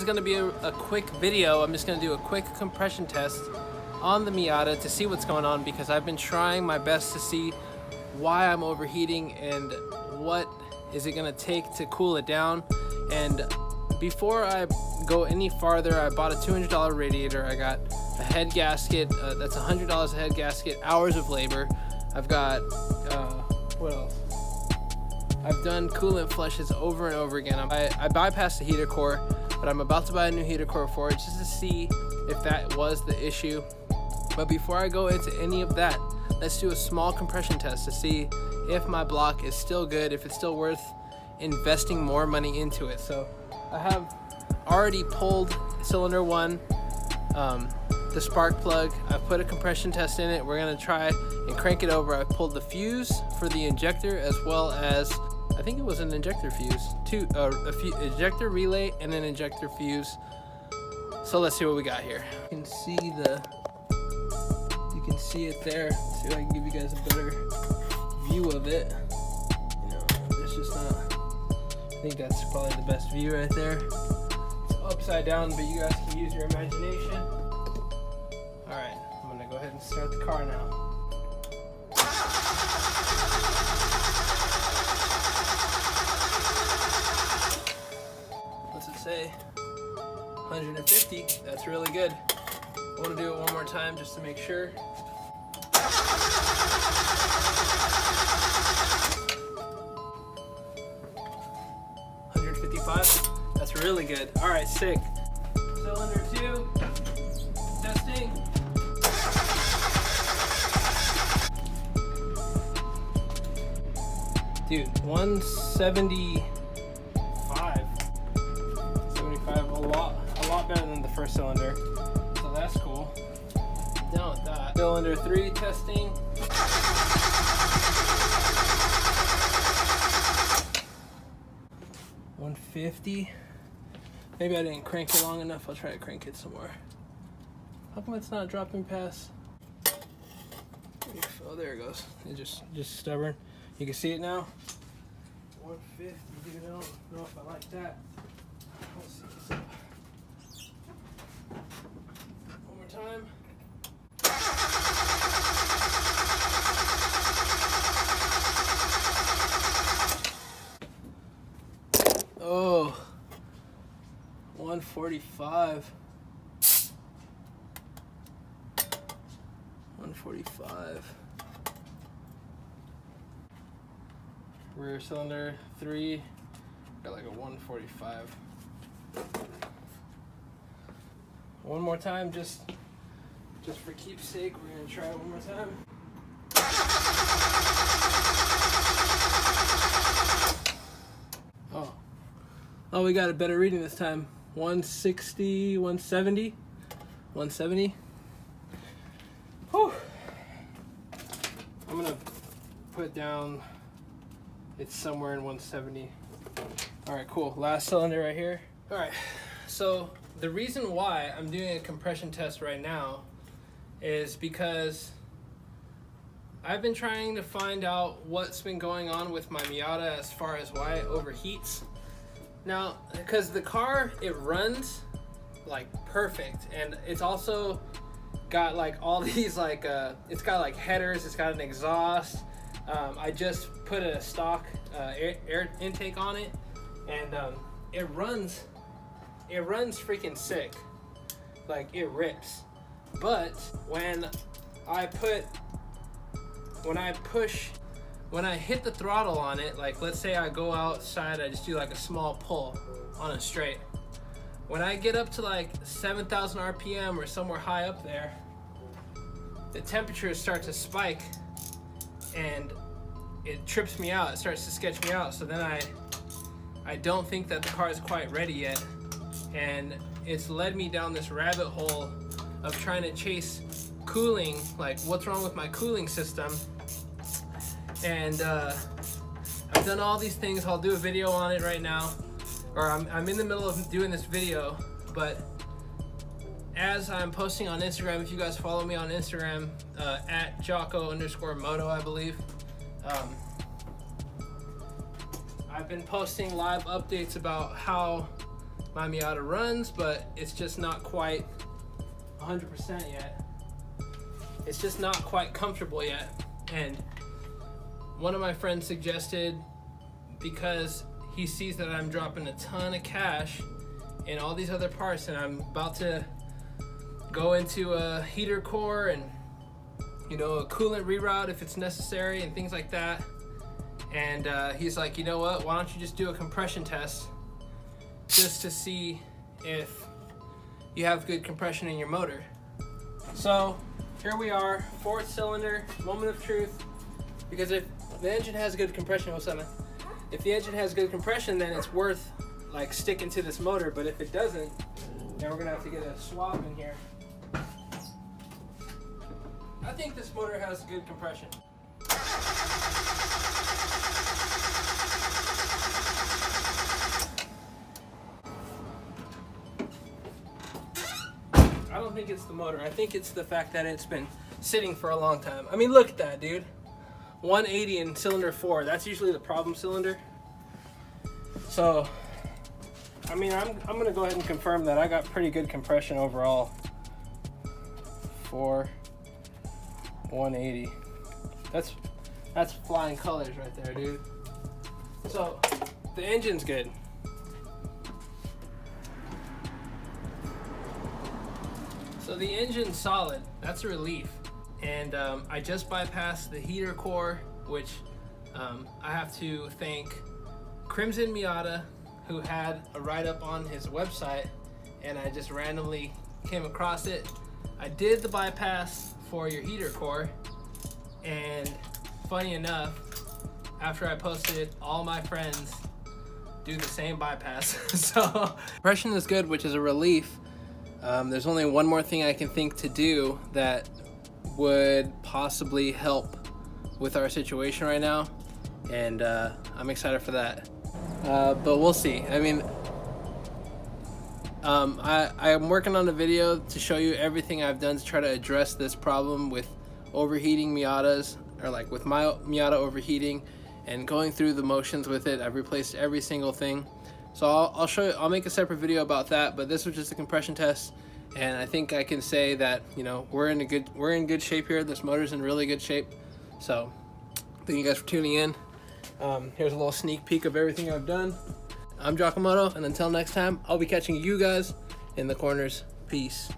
This is going to be a quick video. I'm just going to do a quick compression test on the Miata to see what's going on, because I've been trying my best to see why I'm overheating and what is it going to take to cool it down. And before I go any farther, I bought a $200 radiator. I got a head gasket, that's $100 a head gasket, hours of labor. I've got, what else? I've done coolant flushes over and over again. I bypassed the heater core, but I'm about to buy a new heater core for it just to see if that was the issue. But before I go into any of that, let's do a small compression test to see if my block is still good, if it's still worth investing more money into it. So I have already pulled cylinder 1, the spark plug. I've put a compression test in it. We're gonna try and crank it over. I've pulled the fuse for the injector, as well as, I think it was an injector fuse, injector relay and an injector fuse. So let's see what we got here. You can see it there. Let's see if I can give you guys a better view of it. You know, there's just not, I think that's probably the best view right there. It's upside down, but you guys can use your imagination. All right, I'm gonna go ahead and start the car now. What's it say? 150, that's really good. I want to do it one more time just to make sure. 155, that's really good. All right, sick. Cylinder 2, testing. Dude, 175, a lot better than the first cylinder. So that's cool. Down with that. Cylinder 3 testing. $150. Maybe I didn't crank it long enough. I'll try to crank it some more. How come it's not dropping past? Oh, there it goes. It's just stubborn. You can see it now. 150. Dude, I don't know if I like that. Let's see what's up. One more time. Oh, 145. 145. Rear cylinder 3, got like a 145. One more time, just for keepsake, we're gonna try it one more time. Oh, we got a better reading this time. 160, 170, 170. Whew. I'm gonna put down, it's somewhere in 170. All right, cool, last cylinder right here. All right, so the reason why I'm doing a compression test right now is because I've been trying to find out what's been going on with my Miata as far as why it overheats. Now, because the car, it runs like perfect, and it's also got like all these like, it's got like headers, it's got an exhaust. I just put a stock air intake on it, and it runs freaking sick. Like, it rips. But when I hit the throttle on it, like let's say I go outside, I just do like a small pull on a straight. When I get up to like 7,000 RPM or somewhere high up there, the temperatures start to spike and it trips me out. It starts to sketch me out. So then I don't think that the car is quite ready yet. And it's led me down this rabbit hole of trying to chase cooling, like what's wrong with my cooling system. And I've done all these things. I'll do a video on it right now, or I'm in the middle of doing this video, but as I'm posting on Instagram, if you guys follow me on Instagram, at Jocko_Moto, I believe, I've been posting live updates about how my Miata runs, but it's just not quite 100% yet. It's just not quite comfortable yet. And one of my friends suggested, because he sees that I'm dropping a ton of cash in all these other parts, and I'm about to go into a heater core and, you know, a coolant reroute if it's necessary and things like that. And he's like, you know what, why don't you just do a compression test just to see if you have good compression in your motor. So here we are, 4th cylinder, moment of truth. Because if the engine has good compression, if the engine has good compression, then it's worth like sticking to this motor. But if it doesn't, then we're gonna have to get a swap in here. I think this motor has good compression. I don't think it's the motor. I think it's the fact that it's been sitting for a long time. I mean, look at that, dude. 180 in cylinder 4. That's usually the problem cylinder. So, I mean, I'm gonna go ahead and confirm that I got pretty good compression overall for 180. That's flying colors right there, dude. So, the engine's good. So the engine's solid. That's a relief. And I just bypassed the heater core, which I have to thank Crimson Miata, who had a write-up on his website, and I just randomly came across it. I did the bypass for your heater core, and funny enough, after I posted it, all my friends do the same bypass. So compression is good, which is a relief. There's only one more thing I can think to do that would possibly help with our situation right now, and I'm excited for that. But we'll see. I mean, I am working on a video to show you everything I've done to try to address this problem with overheating Miatas, or like with my Miata overheating, and going through the motions with it. I've replaced every single thing. So I'll show you. I'll make a separate video about that. But this was just a compression test, and I think I can say that, you know, we're in good shape here. This motor's in really good shape. So thank you guys for tuning in. Here's a little sneak peek of everything I've done. I'm Giacomo, and until next time, I'll be catching you guys in the corners. Peace.